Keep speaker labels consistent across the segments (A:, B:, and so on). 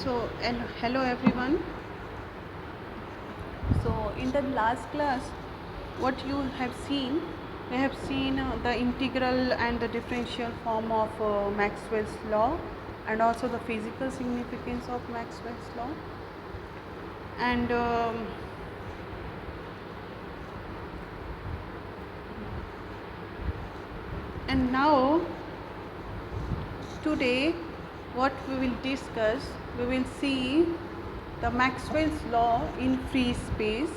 A: And hello everyone. So in the last class, what you have seen, we have seen the integral and the differential form of Maxwell's law, and also the physical significance of Maxwell's law. And now today, what we will discuss, we will see the Maxwell's law in free space,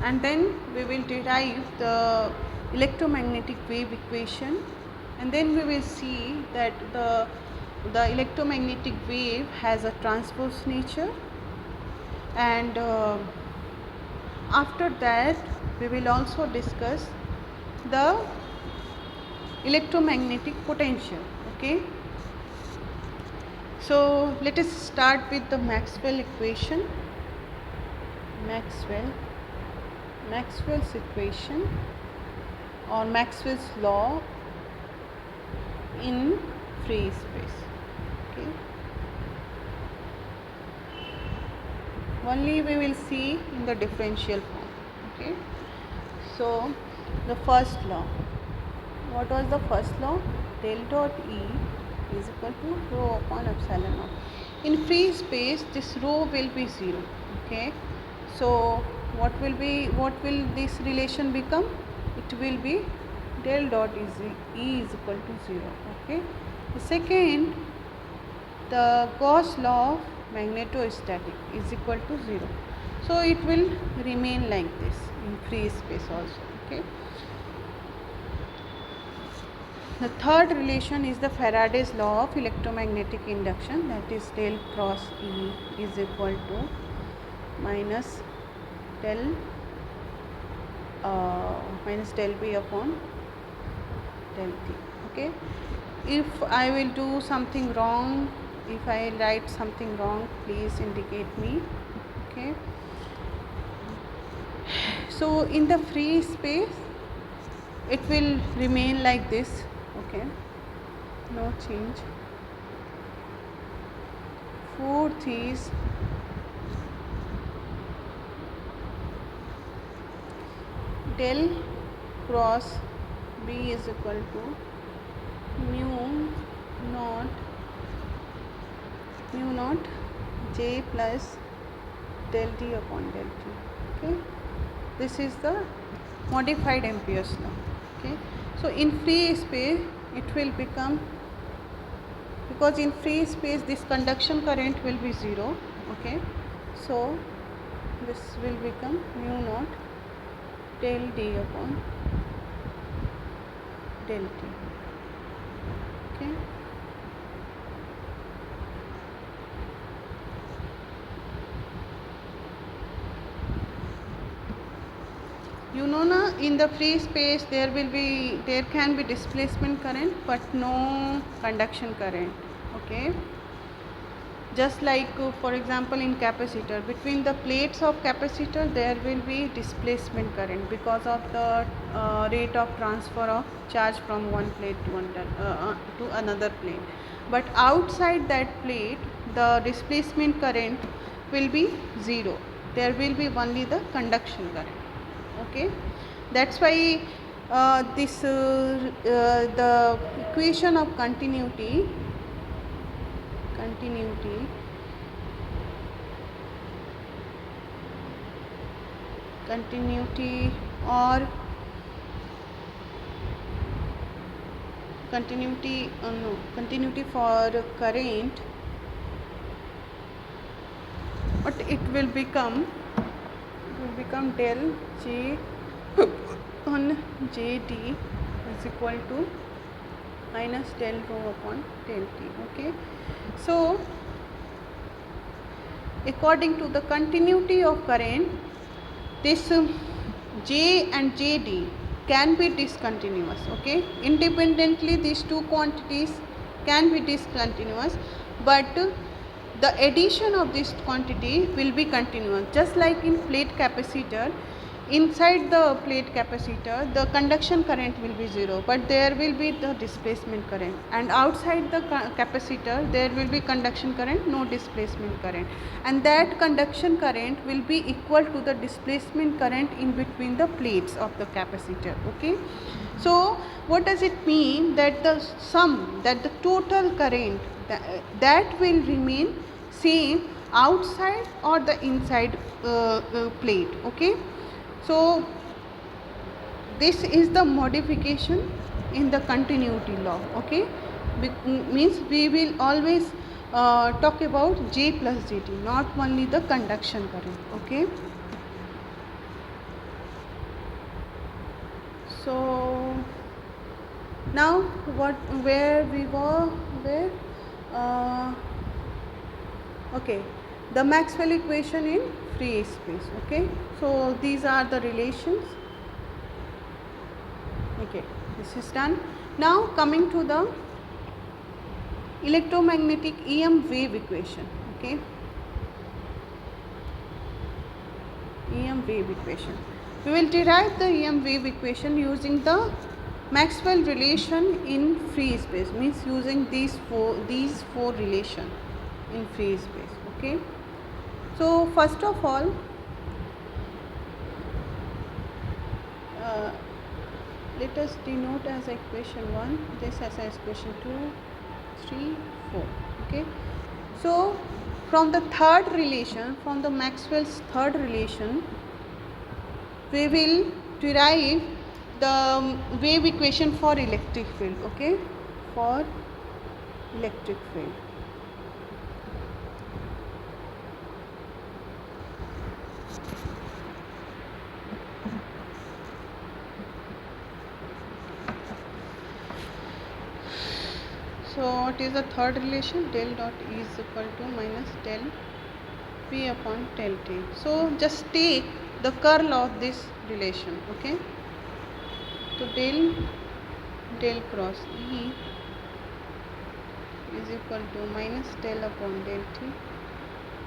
A: and then we will derive the electromagnetic wave equation, and then we will see that the electromagnetic wave has a transverse nature, and after that we will also discuss the electromagnetic potential. Okay, so let us start with the Maxwell equation. Maxwell's equation or Maxwell's law in free space. Okay, only we will see in the differential form. Okay, so the first law, what was the first law? Del dot E is equal to rho upon epsilon naught. In free space, this rho will be 0. Okay, so what will this relation become? It will be del dot E is equal to 0. Okay, the second, the Gauss law of magnetostatic is equal to 0. So it will remain like this in free space also. Okay, the third relation is the Faraday's law of electromagnetic induction, that is del cross E is equal to minus del B upon del T. Okay, if I will do something wrong, if I write something wrong, please indicate me. Okay, so in the free space it will remain like this. Okay, no change. Fourth is del cross B is equal to mu naught J plus del D upon del T. Okay, this is the modified Ampere's law. Okay, so in free space it will become, because in free space this conduction current will be 0. Okay, so this will become mu naught del D upon del T. Okay, you know na, in the free space there can be displacement current but no conduction current. Okay, just like for example in capacitor, between the plates of capacitor there will be displacement current because of the rate of transfer of charge from one plate to another plate, but outside that plate the displacement current will be 0. There will be only the conduction current. Okay, that's why the equation of continuity or continuity for current, but it will become del J on JD is equal to minus del rho upon del T. Okay, so according to the continuity of current, this J and JD can be discontinuous. Okay, independently these two quantities can be discontinuous, but the addition of this quantity will be continuous. Just like in plate capacitor, inside the plate capacitor the conduction current will be 0, but there will be the displacement current, and outside the capacitor there will be conduction current, no displacement current, and that conduction current will be equal to the displacement current in between the plates of the capacitor. Okay, so what does it mean? That the sum, that the total current that will remain same outside or the inside plate. Okay, so this is the modification in the continuity law. Okay, means we will always talk about J plus Dt, not only the conduction current. Okay, so now where we were, okay, the Maxwell equation in free space. Okay, so these are the relations. Okay, this is done. Now coming to the electromagnetic EM wave equation. Okay, EM wave equation. We will derive the EM wave equation using the Maxwell relation in free space, means using these four relation in free space. Okay, so first of all, let us denote as equation 1, this as equation 2, 3, 4. Okay, so from the third relation, from the Maxwell's third relation, we will derive the wave equation for electric field. Okay, for electric field. So what is the third relation? Del dot E is equal to minus del P upon del T. So just take the curl of this relation. Okay, so del cross E is equal to minus del upon del T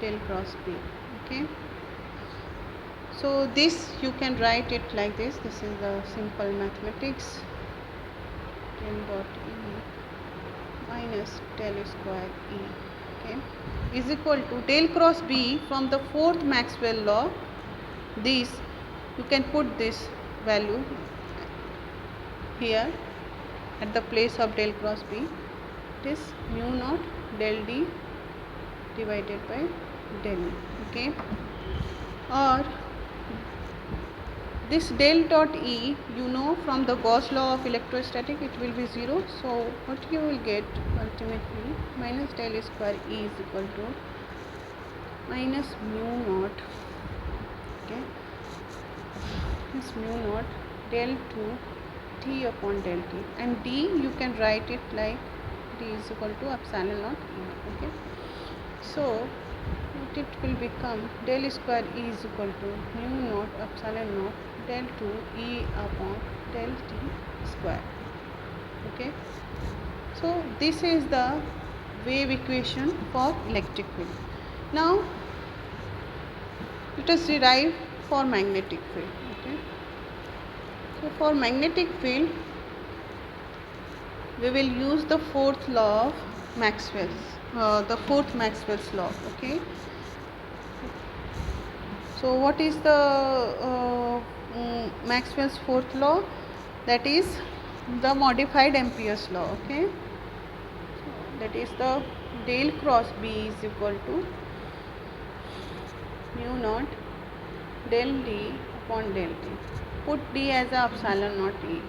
A: del cross P. Okay, so this you can write it like this. This is the simple mathematics. Del dot E minus del square E, okay, is equal to del cross B from the fourth Maxwell law. This you can put this value here at the place of del cross B. It is mu naught del D divided by del E. Okay, or this del dot E, you know from the Gauss law of electrostatic, it will be 0. So what you will get ultimately, minus del square E is equal to minus mu naught, okay, this mu naught del 2 T upon del T, and D you can write it like D is equal to epsilon naught E. Okay, so it will become del square E is equal to mu naught epsilon naught del 2 E upon del T square. Okay, so this is the wave equation for electric field. Now let us derive for magnetic field. Okay, so for magnetic field we will use the fourth law of Maxwell's, the fourth Maxwell's law. Okay, so what is the Maxwell's fourth law? That is the modified Ampere's law. Okay, so that is the del cross B is equal to mu naught del D upon del T. Put D as a epsilon naught E.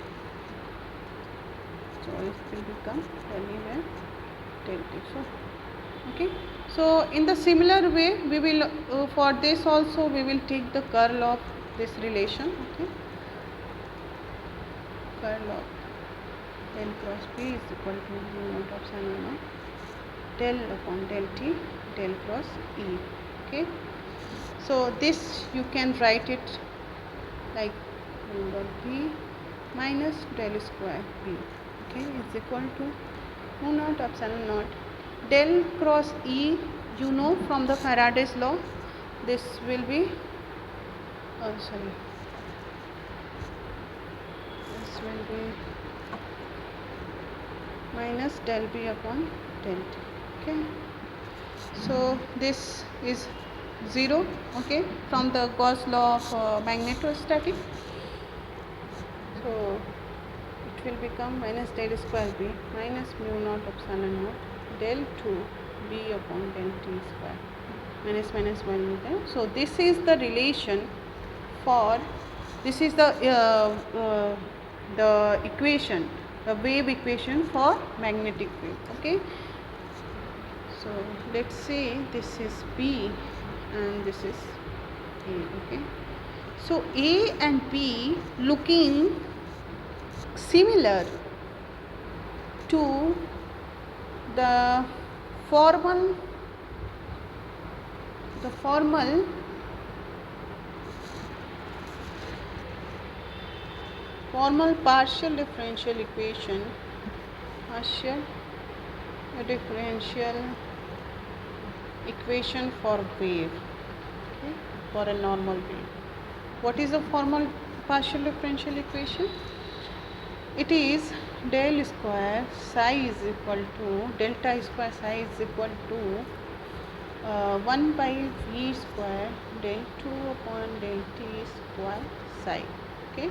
A: So it will become anywhere del T. So okay, so in the similar way we will for this also we will take the curl of this relation. Okay, curl of del cross B is equal to mu naught epsilon naught del upon del T del cross E. Okay, so this you can write it like mu dot B minus del square B. Okay, is equal to mu naught epsilon naught del cross E. You know from the Faraday's law, this will be minus del B upon del T. Okay, so this is 0, okay, from the Gauss law of magnetostatic. So it will become minus del square B minus mu naught epsilon naught del 2 B upon del T square, minus minus 1 meter. So this is the relation for, this is the equation, the wave equation for magnetic wave. Okay, so let's say this is B and this is A. Okay, so A and B looking similar to the formal partial differential equation, for wave, okay, for a normal wave. What is the formal partial differential equation? It is del square psi is equal to delta square psi is equal to 1 by v square del 2 upon del t square psi. Okay,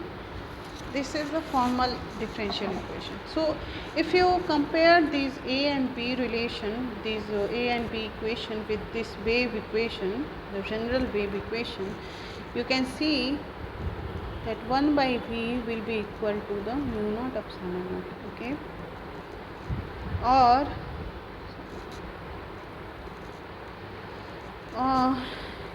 A: this is the formal differential equation. So if you compare these A and B relation, these A and B equation with this wave equation, the general wave equation, you can see that 1 by V will be equal to the mu naught epsilon naught. Okay, or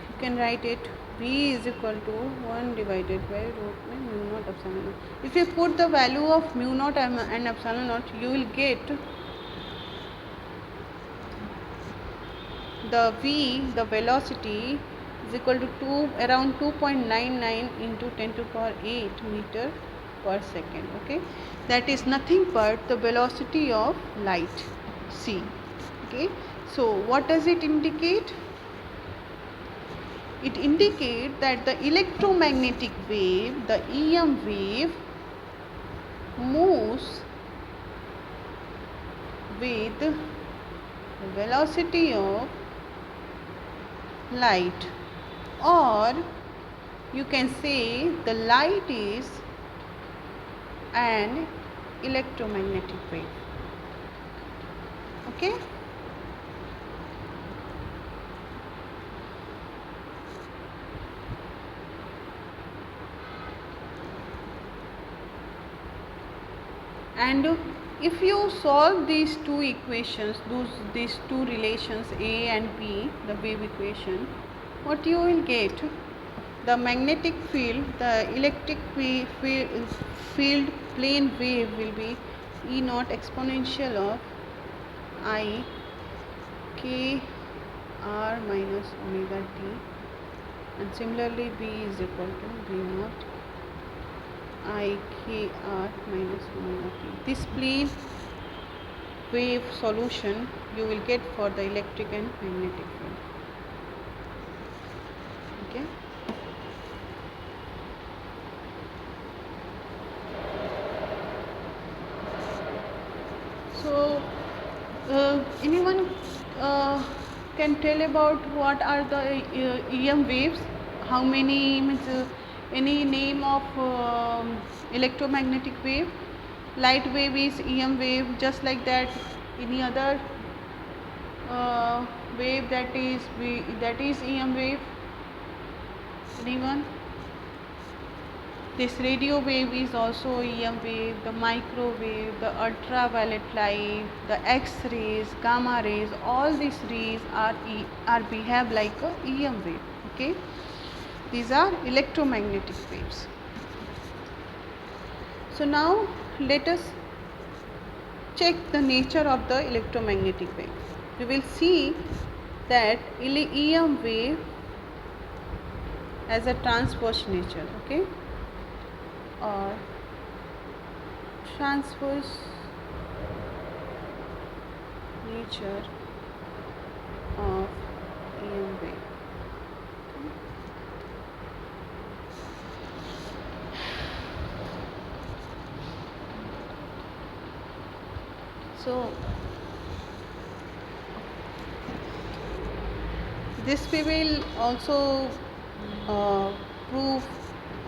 A: you can write it V is equal to 1 divided by root mu naught epsilon naught. If you put the value of mu naught and epsilon naught, you will get the V, the velocity, is equal to around 2.99 into 10 to the power 8 meter per second. Okay, that is nothing but the velocity of light, c. Okay, so what does it indicate? It indicates that the electromagnetic wave, the EM wave, moves with the velocity of light, or you can say the light is an electromagnetic wave. Okay, and if you solve these two equations, these two relations A and B, the wave equation, what you will get? The magnetic field, the electric field plane wave will be E naught exponential of I k r minus omega t, and similarly B is equal to B naught I k r minus omega t. This plane wave solution you will get for the electric and magnetic field. Okay. So anyone can tell about what are the EM waves? How many means any name of electromagnetic wave? Light wave is EM wave, just like that. Any other wave that is EM wave? Anyone? This radio wave is also EM wave, the microwave, the ultraviolet light, the X-rays, gamma rays, all these rays are behave like a EM wave. Okay, these are electromagnetic waves. So now let us check the nature of the electromagnetic wave. We will see that EM wave has a transverse nature. Okay, or transverse nature of EM wave. So this we will also uh, prove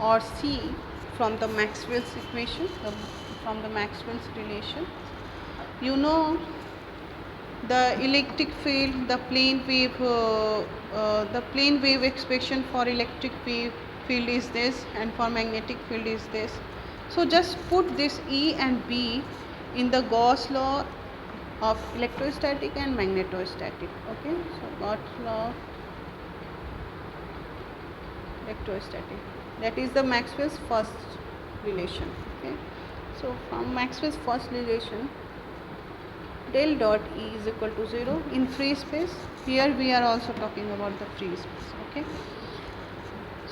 A: or see from the Maxwell's equation, from the Maxwell's relation. You know, the electric field, the plane wave expression for electric field is this, and for magnetic field is this. So just put this E and B in the Gauss law of electrostatic and magnetostatic. Okay, so Gauss law electrostatic, that is the Maxwell's first relation. Okay, so from Maxwell's first relation, del dot E is equal to 0 in free space. Here we are also talking about the free space. Okay,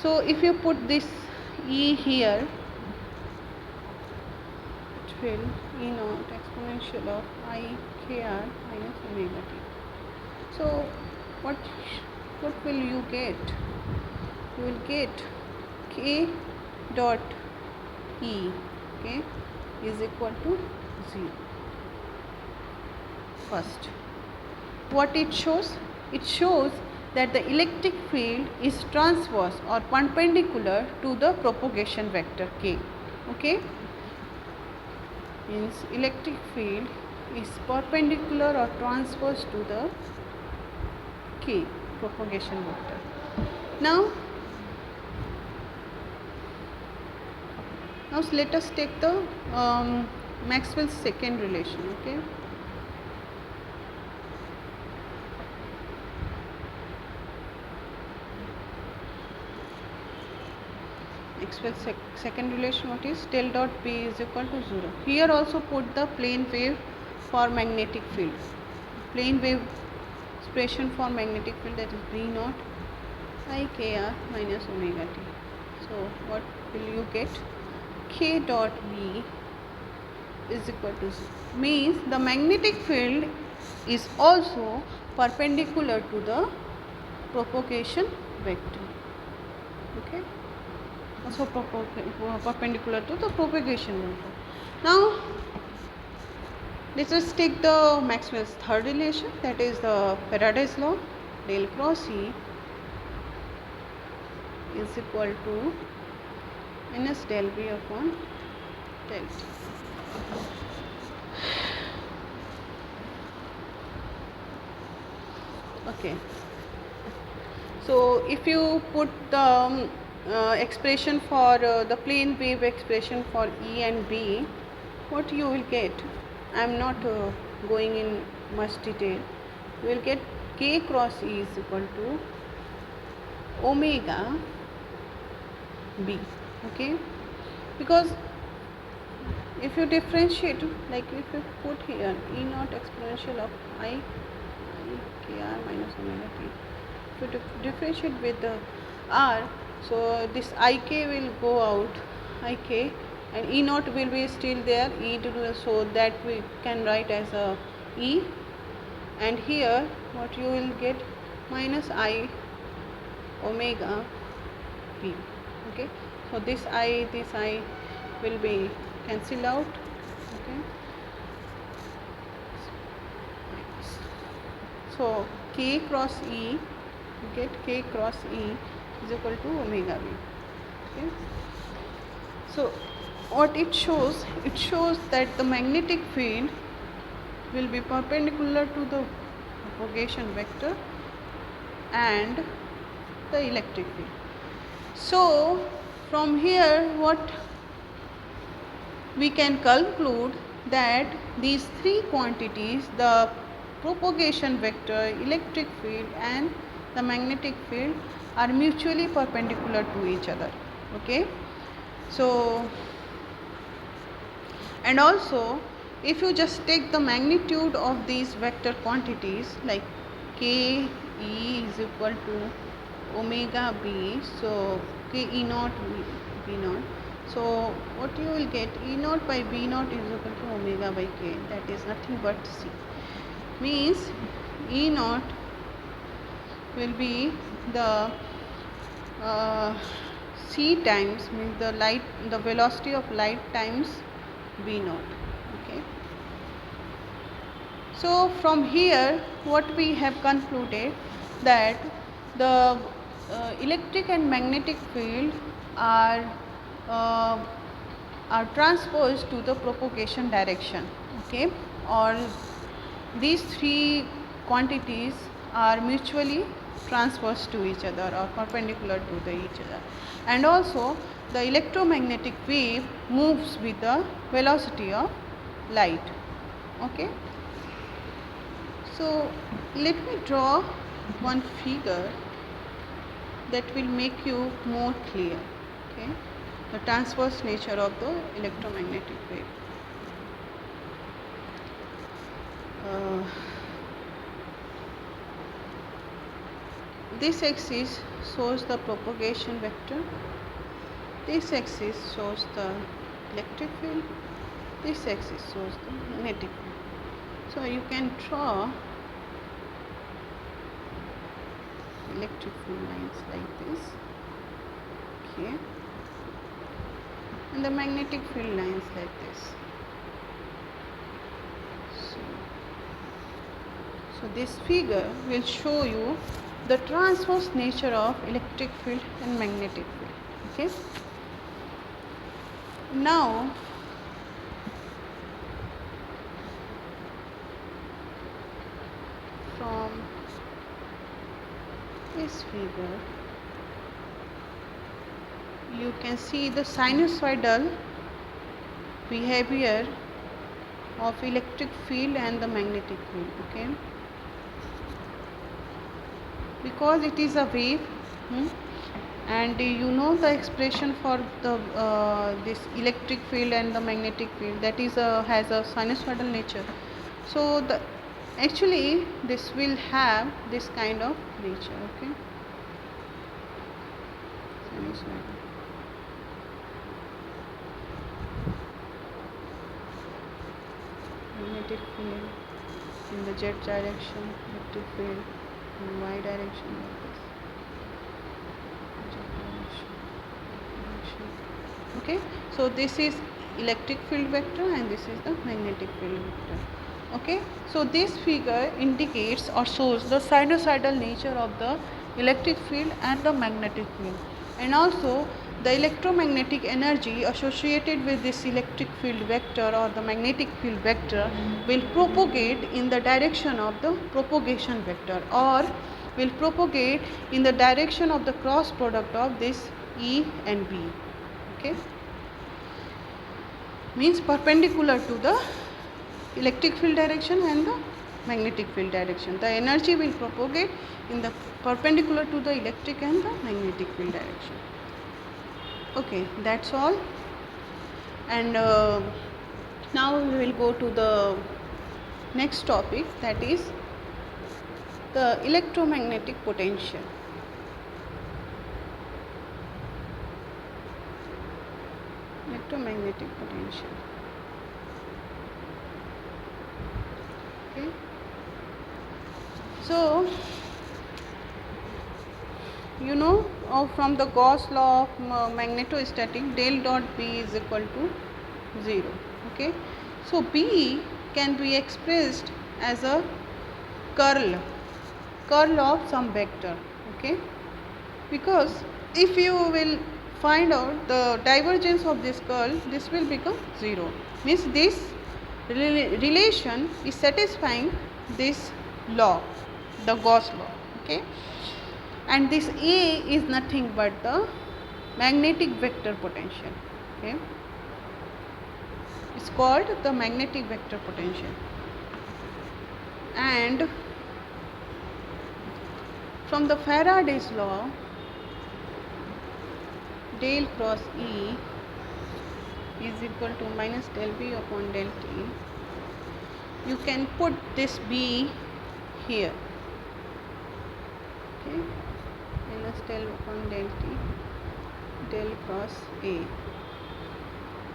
A: so if you put this E here, it will E naught exponential of I k r minus omega t. So what will you get? You will get k dot E, okay, is equal to 0. First, what it shows? It shows that the electric field is transverse or perpendicular to the propagation vector k. Okay, means electric field is perpendicular or transverse to the k propagation vector. Now let us take the Maxwell's second relation. Okay, Maxwell's second relation, what is? Del dot B is equal to 0. Here also put the plane wave for magnetic field. Plane wave expression for magnetic field, that is B naught I k r minus omega t. So what will you get? K dot B is equal to 0. Means the magnetic field is also perpendicular to the propagation vector. Okay, also perpendicular to the propagation vector. Now let us take the Maxwell's third relation, that is the Faraday's law. Del cross E is equal to minus del V upon del T. Okay, so if you put the expression for the plane wave expression for E and B, what you will get? I am not going in much detail. You will get K cross E is equal to omega B. Okay, because if you differentiate, like if you put here E naught exponential of I k r minus omega t, if you differentiate with the r, so this I k will go out, I k, and E naught will be still there, E to do, so that we can write as a E, and here what you will get? Minus I omega B. Okay, so this I will be cancelled out. Okay, so K cross E, you get K cross E is equal to omega B. Okay, so what it shows? It shows that the magnetic field will be perpendicular to the propagation vector and the electric field. So from here what we can conclude, that these three quantities, the propagation vector, electric field and the magnetic field, are mutually perpendicular to each other. Okay, so and also if you just take the magnitude of these vector quantities, like K E is equal to omega B, so K E naught B naught, so what you will get? E naught by B naught is equal to omega by K, that is nothing but C. Means E naught will be the C times, means the velocity of light times B naught. Okay, So from here what we have concluded that the electric and magnetic field are uh, are transposed to the propagation direction, okay, or these three quantities are mutually transversed to each other or perpendicular to each other, and also the electromagnetic wave moves with the velocity of light, okay. So let me draw one figure that will make you more clear, okay, the transverse nature of the electromagnetic wave. This axis shows the propagation vector, this axis shows the electric field, this axis shows the magnetic field. So you can draw electric field lines like this, okay, and the magnetic field lines like this. So this figure will show you the transverse nature of electric field and magnetic field, okay. Now from this figure you can see the sinusoidal behavior of electric field and the magnetic field, okay, because it is a wave, and you know the expression for the this electric field and the magnetic field, that is has a sinusoidal nature. So the actually this will have this kind of nature, okay, sinusoidal. Magnetic field in the z direction, electric field in y direction like this, z direction. Okay, so this is electric field vector and this is the magnetic field vector, okay. So this figure indicates or shows the sinusoidal nature of the electric field and the magnetic field, and also the electromagnetic energy associated with this electric field vector or the magnetic field vector will propagate in the direction of the propagation vector, or will propagate in the direction of the cross product of this E and B, okay, means perpendicular to the electric field direction and the magnetic field direction. The energy will propagate in the perpendicular to the electric and the magnetic field direction. Okay, that's all. And now we will go to the next topic, that is the electromagnetic potential. Electromagnetic potential. Okay. So you know from the Gauss law of magnetostatic, del dot B is equal to 0, okay. So B can be expressed as a curl of some vector, okay, because if you will find out the divergence of this curl, this will become 0, means this relation is satisfying this law, the Gauss law, okay. And this A is nothing but the magnetic vector potential, okay. It's called the magnetic vector potential. And from the Faraday's law, del cross E is equal to minus del B upon del T. You can put this B here, okay, minus del upon del T, del cross A,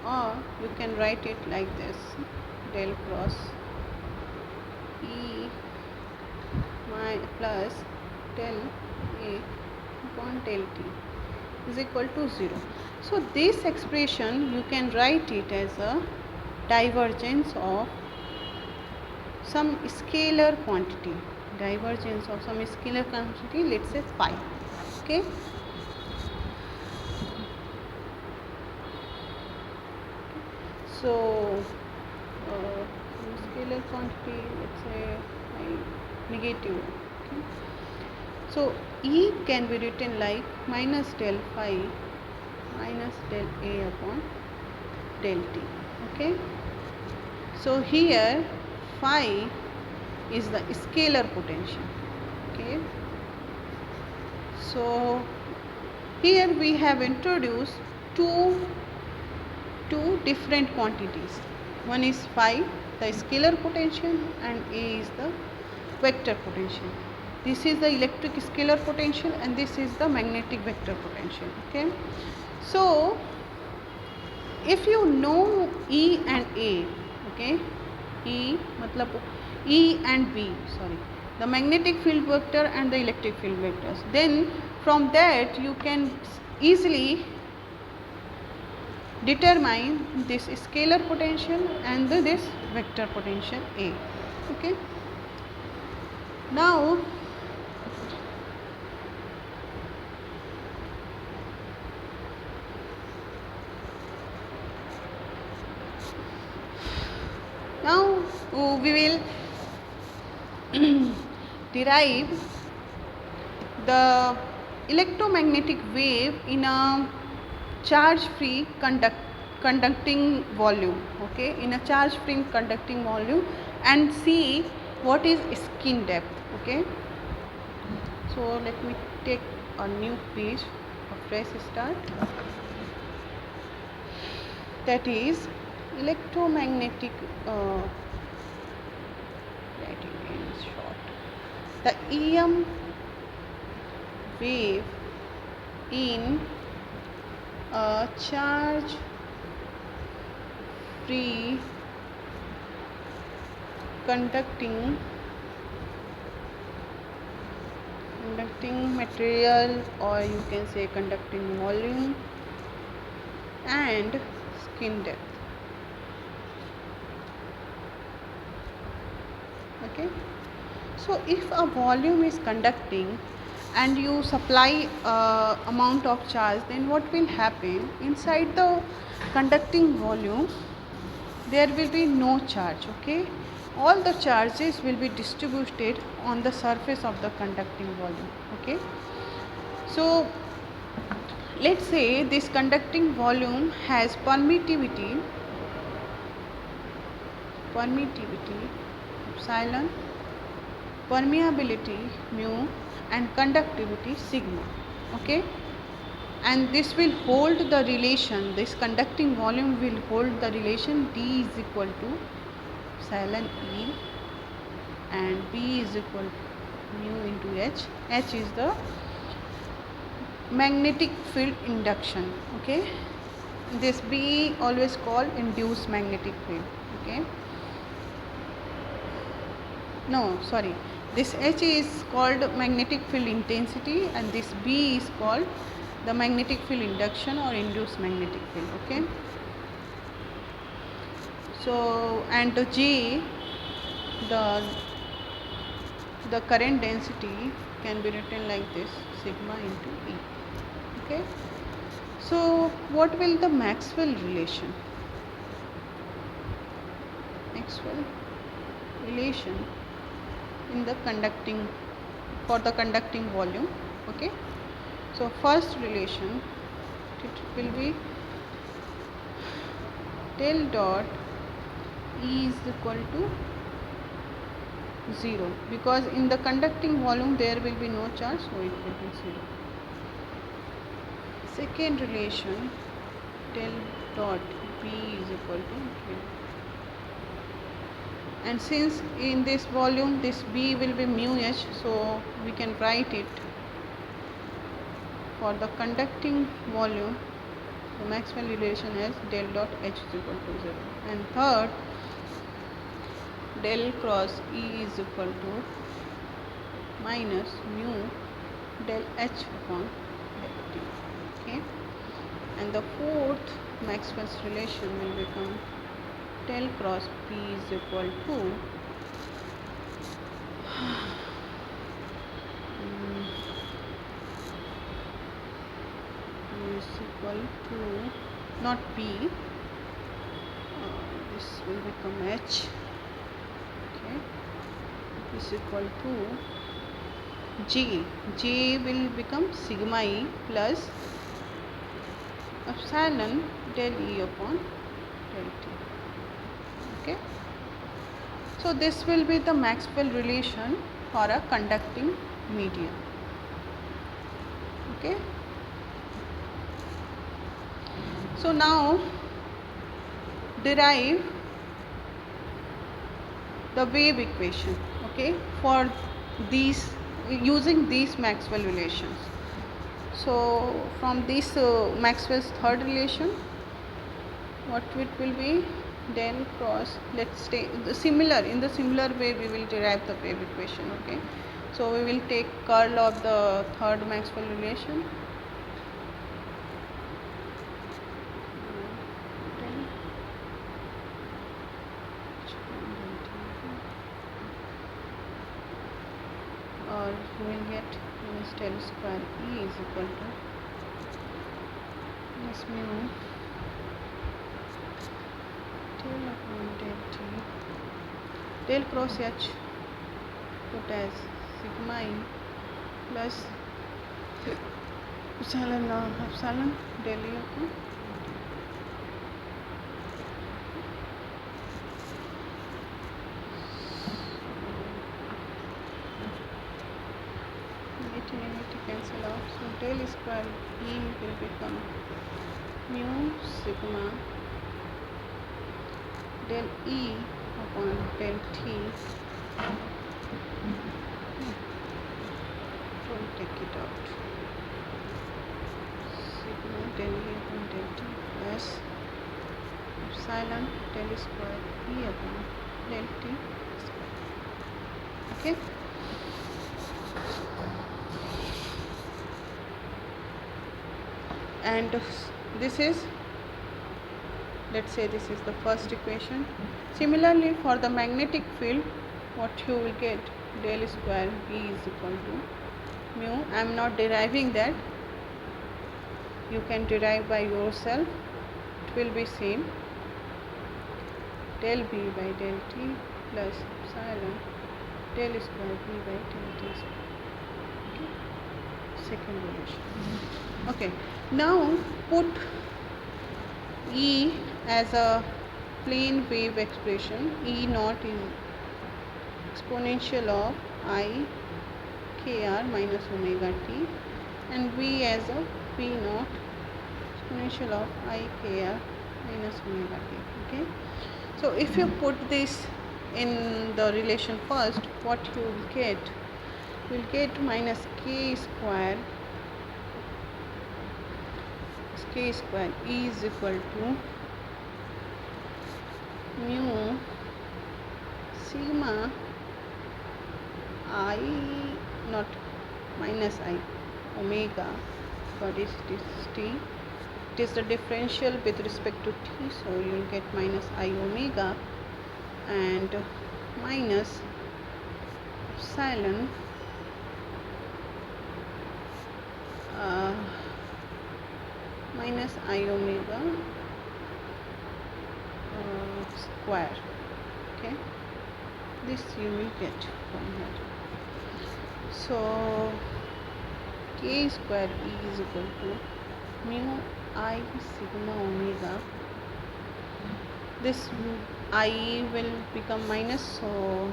A: or you can write it like this, del cross E plus del A upon del T is equal to 0. So this expression you can write it as a divergence of some scalar quantity, divergence of some scalar quantity, let's say phi. Okay. So scalar quantity, let's say negative. Okay. So E can be written like minus del phi minus del A upon del T. Okay. So here phi is the scalar potential. Okay. So here we have introduced two different quantities. One is phi, the scalar potential, and A is the vector potential. This is the electric scalar potential and this is the magnetic vector potential. Okay. So if you know E and A, okay, E and B, sorry, the magnetic field vector and the electric field vectors, then from that you can easily determine this scalar potential and this vector potential A. Okay. Now we will derive the electromagnetic wave in a charge free conducting volume. Okay, in a charge free conducting volume, and see what is skin depth. Okay, so let me take a new page, a fresh start, that is electromagnetic writing in short, the EM wave in a charge free conducting material, or you can say conducting volume, and skin depth. Okay. So if a volume is conducting and you supply amount of charge, then what will happen? Inside the conducting volume there will be no charge. Okay, all the charges will be distributed on the surface of the conducting volume. Okay, so let's say this conducting volume has permittivity epsilon, permeability mu, and conductivity sigma. Okay, and this will hold the relation, this conducting volume will hold the relation D is equal to epsilon E and B is equal to mu into H. H is the magnetic field induction. Okay, this B always called induced magnetic field. Okay, no, sorry, this H is called magnetic field intensity and this B is called the magnetic field induction or induced magnetic field. Okay, so and the J, the current density can be written like this, sigma into E. Okay, so what will the Maxwell relation in the conducting, for the conducting volume? Okay, so first relation, it will be del dot E is equal to 0, because in the conducting volume there will be no charge, so it will be 0. Second relation, del dot B is equal to 0. And since in this volume this B will be mu H, so we can write it for the conducting volume, the Maxwell relation as del dot H is equal to 0. And third, del cross E is equal to minus mu del H upon del T. Okay, and the fourth Maxwell's relation will become del cross P is equal to is equal to not P, this will become H. Okay, is equal to G. G will become sigma E plus epsilon del E upon del T. Okay, so this will be the Maxwell relation for a conducting medium. Okay, so now derive the wave equation, okay, for these, using these Maxwell relations. So from this Maxwell's third relation, what it will be, del cross, let's stay the similar, in the similar way we will derive the wave equation. Okay, so we will take curl of the third Maxwell relation, or you will get minus del square E is equal to minus mu del upon del T, del cross H put as sigma E plus epsilon del E upon cancel out, so del square E will become mu sigma del E upon del T. Don't take it out. Sigma del E upon del T plus epsilon del square E upon del T square. Okay. And this is, let's say this is the first equation. Similarly for the magnetic field, what you will get, del square B is equal to mu. I am not deriving that, you can derive by yourself, it will be same, del B by del T plus epsilon del square B by del T square. Okay. Second relation. Okay, now put E as a plane wave expression. E naught is exponential of I kr minus omega t, and V as a P naught exponential of I kr minus omega t. Okay, so if you put this in the relation first, what you will get? You will get minus k square E is equal to mu sigma I, not minus I, omega, but it is t. It is the differential with respect to t, so you will get minus I omega and minus epsilon minus I omega square. Okay, this you will get from here. So k square E is equal to mu I sigma omega. This I will become minus, so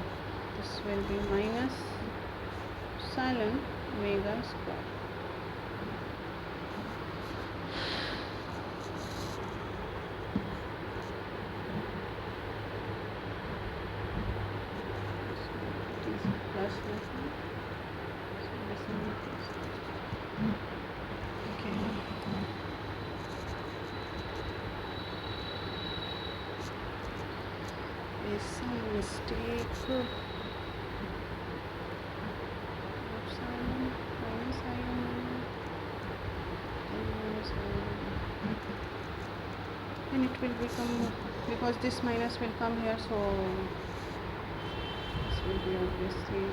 A: this will be minus epsilon omega square. Some mistake. Epsilon minus I omega and it will become, because this minus will come here, so this will be obviously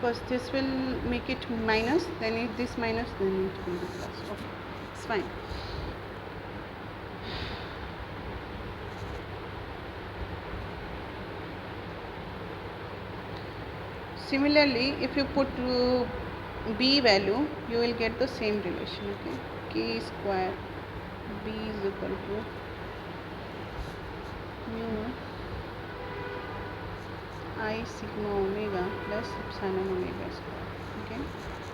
A: because this will make it minus, then if this minus, then it will be plus. Okay, it's fine. Similarly, if you put b value, you will get the same relation. Okay, k square b is equal to mu I sigma omega plus epsilon omega square, okay,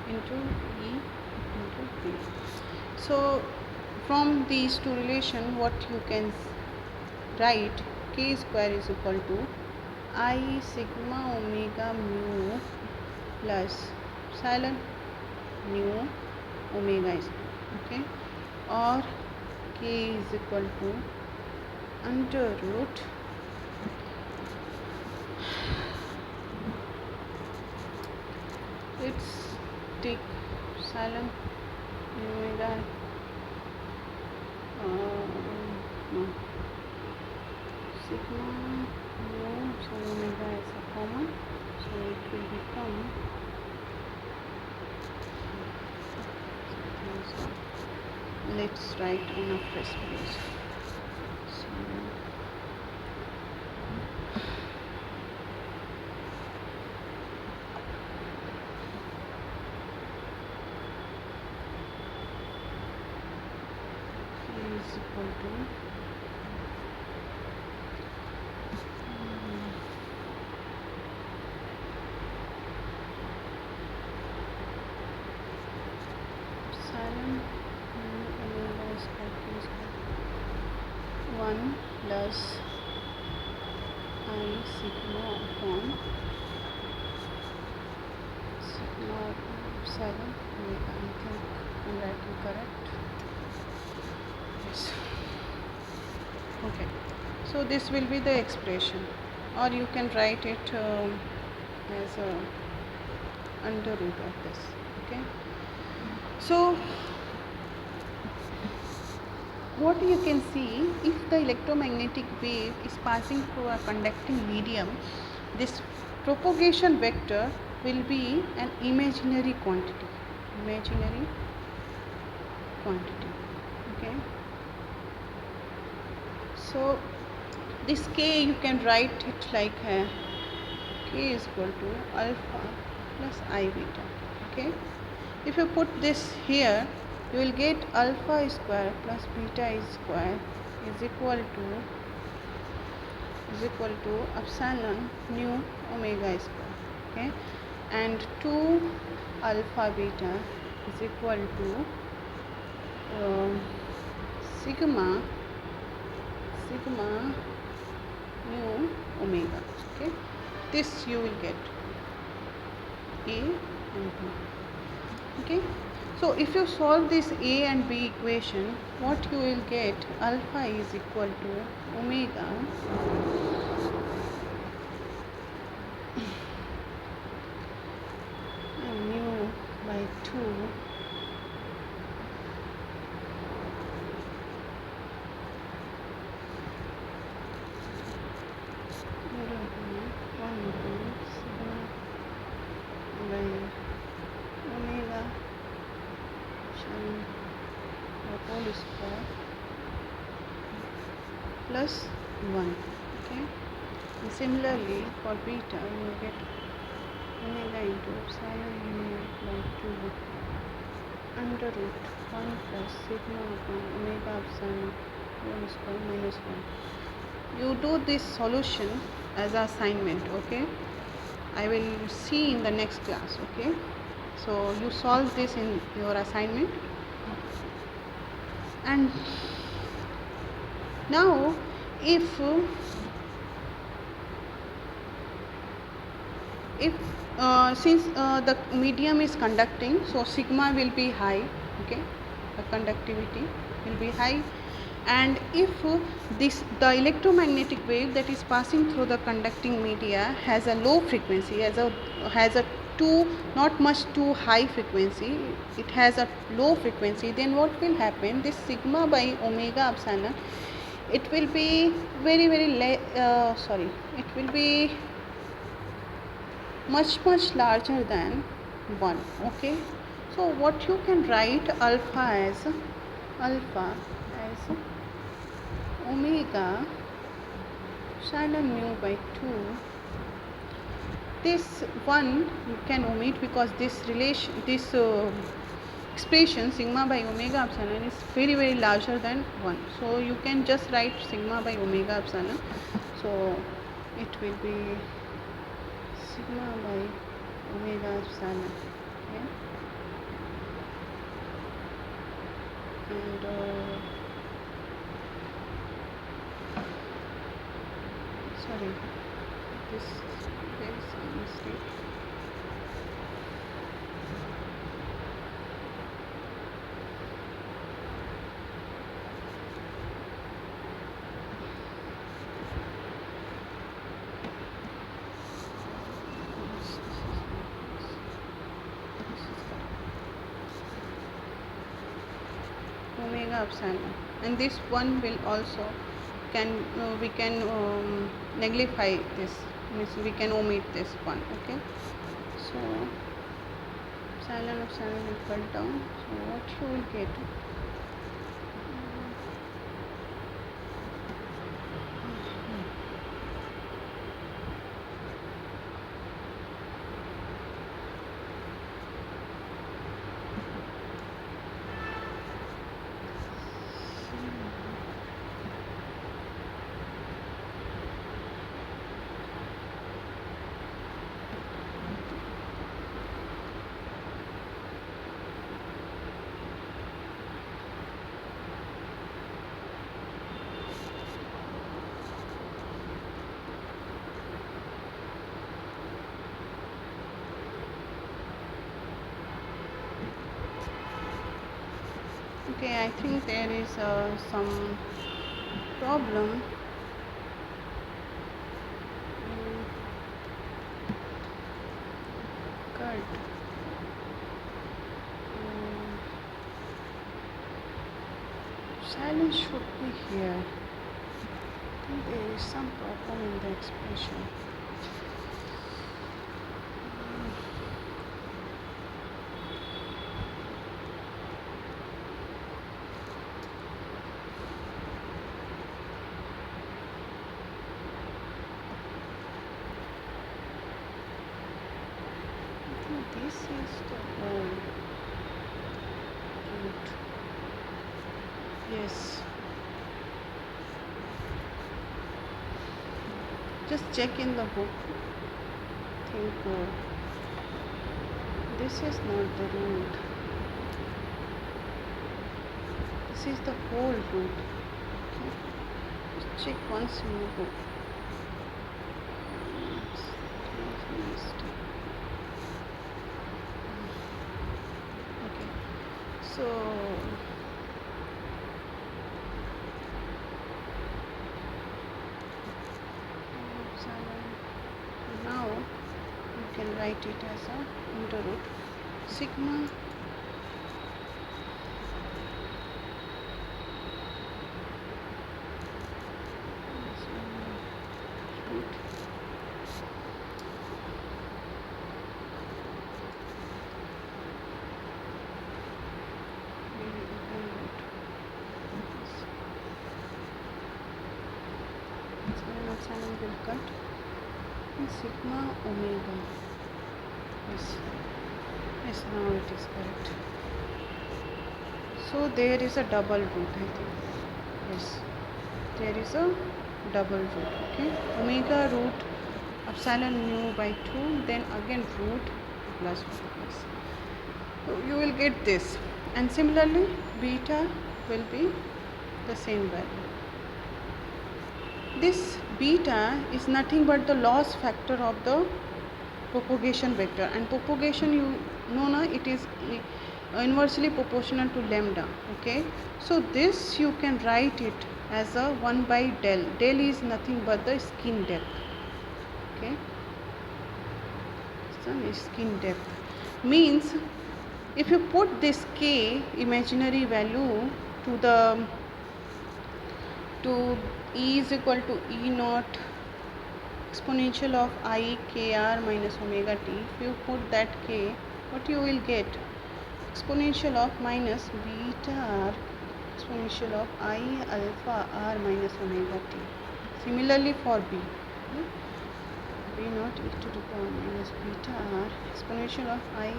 A: into E into P. So from these two relation, what you can write, k square is equal to I sigma omega mu plus epsilon mu omega square, okay, or k is equal to under root let's take epsilon omega no, sigma mu epsilon omega is a common, so it will become let's write on a fresh page. So is equal to epsilon omega square 1 plus I sigma upon sigma epsilon omega. I think I'm writing correct. Yes. Okay. So this will be the expression, or you can write it as a under root of this. Okay. So what you can see, if the electromagnetic wave is passing through a conducting medium, this propagation vector will be an imaginary quantity. Okay. So this k, you can write it like k is equal to alpha plus I beta. Okay. If you put this here, you will get alpha square plus beta square is equal to epsilon mu omega square. Okay, and 2 alpha beta is equal to sigma mu omega. Okay, this you will get A and B. Okay, so if you solve this A and B equation, what you will get, alpha is equal to omega and mu by 2 whole square plus 1. Okay, and similarly for beta you will get omega into epsilon mu by 2 under root 1 plus sigma upon omega epsilon whole square minus 1. You do this solution as an assignment. Okay, I will see in the next class. Okay, so you solve this in your assignment. And now if since the medium is conducting, so sigma will be high. Okay, the conductivity will be high, and if the electromagnetic wave that is passing through the conducting media has a low frequency, has a not much too high frequency, it has a low frequency, then what will happen, this sigma by omega epsilon, it will be very it will be much larger than 1. Okay, so what you can write alpha as omega epsilon mu by 2. This one you can omit because this expression sigma by omega epsilon is very larger than 1. So you can just write sigma by omega epsilon. So it will be sigma by omega epsilon. Okay? And sorry, this there is some mistake. Omega epsilon, and this one will also we can neglify this, means we can omit this one. Okay, so epsilon will cut down. So what you will get, okay, I think there is some problem. Cut. Silence should be here. I think there is some problem in the expression. This is the whole root. Yes. Just check in the book. Think this is not the root. This is the whole root. Okay. Just check once in the book. So now you can write it as a under root sigma root epsilon will cut and sigma omega. Yes, now it is correct. So there is a double root, I think. Yes, there is a double root. Okay, omega root epsilon mu by 2, then again root plus 1. So you will get this, and similarly beta will be the same value. This beta is nothing but the loss factor of the propagation vector, and propagation, you know na, it is inversely proportional to lambda. Okay, so this you can write it as a 1 by del. Del is nothing but the skin depth. Okay, some skin depth means if you put this k imaginary value to E is equal to E naught exponential of I kr minus omega t. If you put that k, what you will get? Exponential of minus beta r exponential of I alpha r minus omega t. Similarly for b, b naught e to the power minus beta r exponential of I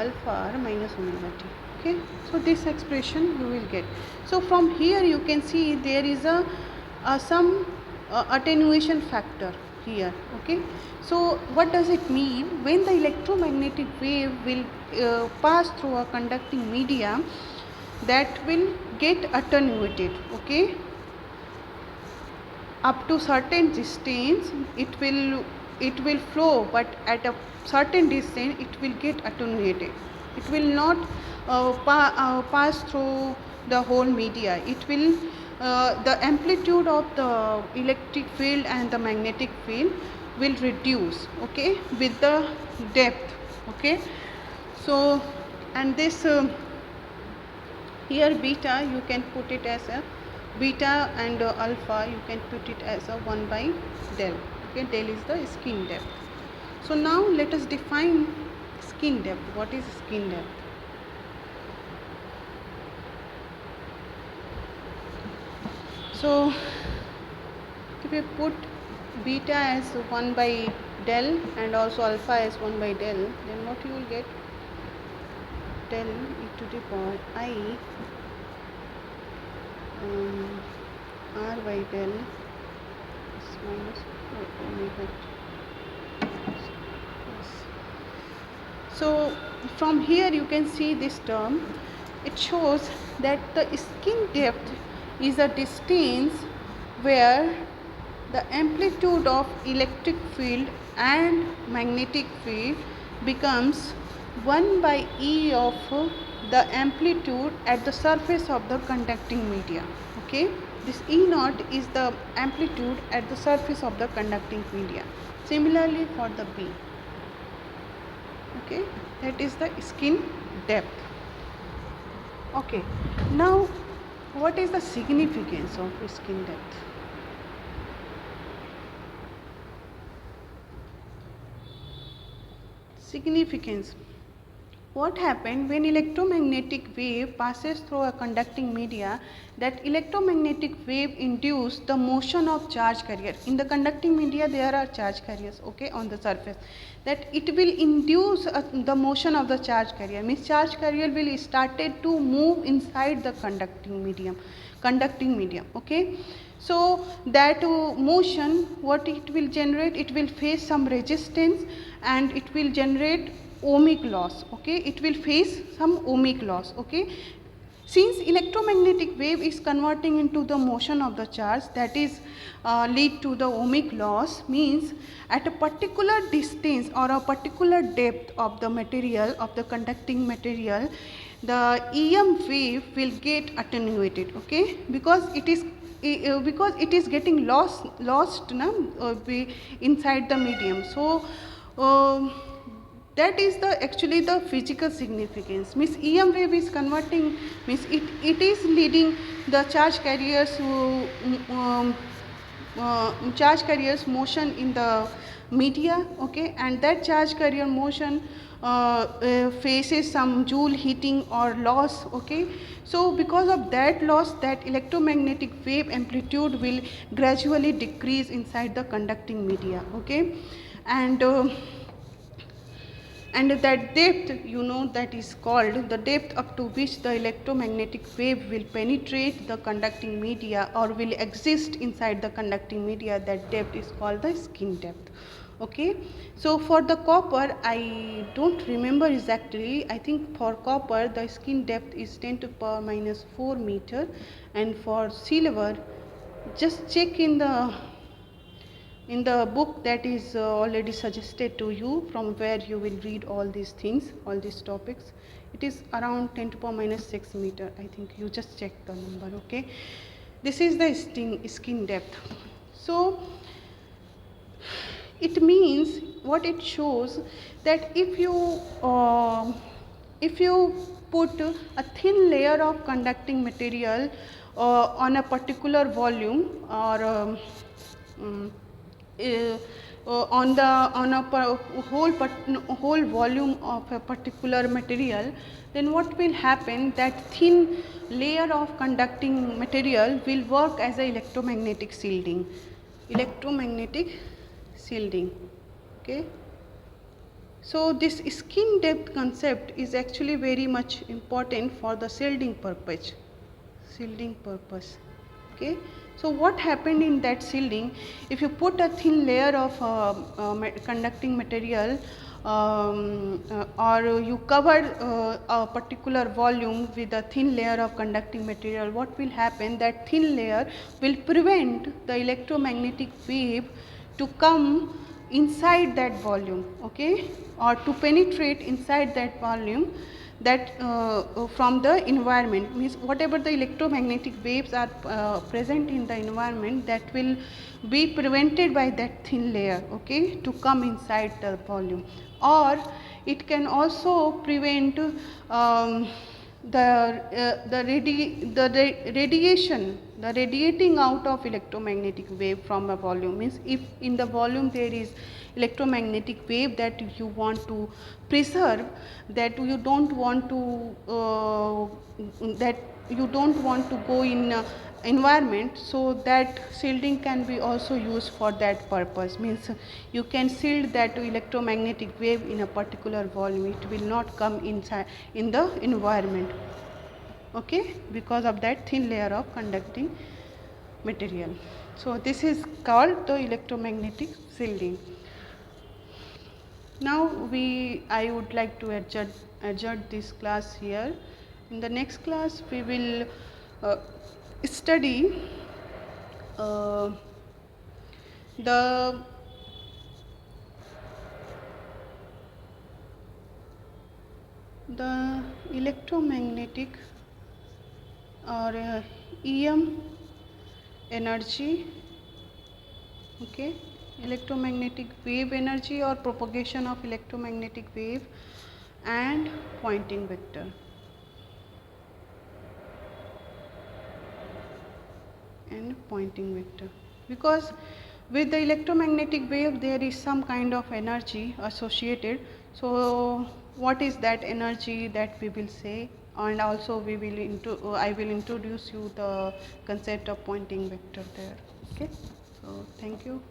A: alpha r minus omega t. Okay, so this expression you will get. So from here you can see there is a some attenuation factor here. Okay, so what does it mean? When the electromagnetic wave will pass through a conducting medium, that will get attenuated. Okay, up to certain distance it will flow, but at a certain distance it will get attenuated. It will not pass through the whole media. It will the amplitude of the electric field and the magnetic field will reduce, okay, with the depth. Okay, so and this here beta you can put it as a beta, and alpha you can put it as a 1 by del. Okay, del is the skin depth. So now let us define skin depth. What is skin depth? So if you put beta as 1 by del and also alpha as 1 by del, then what you will get? Del e to the power I r by del is minus omega t. Yes. So from here you can see this term. It shows that the skin depth is a distance where the amplitude of electric field and magnetic field becomes 1 by E of the amplitude at the surface of the conducting media. Okay, this E naught is the amplitude at the surface of the conducting media. Similarly for the B. Okay, that is the skin depth. Okay, now what is the significance of skin depth? Significance. What happened when electromagnetic wave passes through a conducting media? That electromagnetic wave induces the motion of charge carrier. In the conducting media there are charge carriers, okay, on the surface. That it will induce the motion of the charge carrier. Means charge carrier will started to move inside the conducting medium. Okay. So that motion, what it will generate? It will face some resistance and it will generate ohmic loss. Okay, it will face some ohmic loss. Okay, since electromagnetic wave is converting into the motion of the charge, that is lead to the ohmic loss, means at a particular distance or a particular depth of the material, of the conducting material, the EM wave will get attenuated. Okay, because it is getting lost inside the medium. So that is the actually the physical significance. Means EM wave is converting, means it is leading the charge carriers motion in the media. Okay, and that charge carrier motion faces some Joule heating or loss. Okay, so because of that loss, that electromagnetic wave amplitude will gradually decrease inside the conducting media. Okay, and that depth, you know, that is called the depth up to which the electromagnetic wave will penetrate the conducting media or will exist inside the conducting media, that depth is called the skin depth. Okay, so for the copper, I don't remember exactly. I think for copper the skin depth is 10 to the power minus 4 meter, and for silver, just check in the book that is already suggested to you, from where you will read all these things, all these topics. It is around 10 to the power minus 6 meter. I think you just check the number. Okay, this is the skin depth. So it means, what it shows, that if you put a thin layer of conducting material on a particular volume, or on a whole volume of a particular material, then what will happen, that thin layer of conducting material will work as a electromagnetic shielding. Electromagnetic shielding. Okay. So this skin depth concept is actually very much important for the shielding purpose. Shielding purpose. Okay. So what happened in that shielding? If you put a thin layer of conducting material, or you cover a particular volume with a thin layer of conducting material, what will happen? That thin layer will prevent the electromagnetic wave to come inside that volume, okay, or to penetrate inside that volume, that from the environment, means whatever the electromagnetic waves are present in the environment, that will be prevented by that thin layer, okay, to come inside the volume. Or it can also prevent the radiation, the radiating out of electromagnetic wave from a volume. Means if in the volume there is electromagnetic wave that you want to preserve, that you don't want to go in environment, so that shielding can be also used for that purpose. Means you can shield that electromagnetic wave in a particular volume, it will not come inside in the environment, okay, because of that thin layer of conducting material. So this is called the electromagnetic shielding. Now I would like to adjourn this class here. In the next class we will study uh, the electromagnetic or EM energy, okay, electromagnetic wave energy or propagation of electromagnetic wave, and Poynting vector. And Poynting vector, because with the electromagnetic wave there is some kind of energy associated. So what is that energy, that we will say, and also we will I will introduce you the concept of Poynting vector there. Okay, so thank you.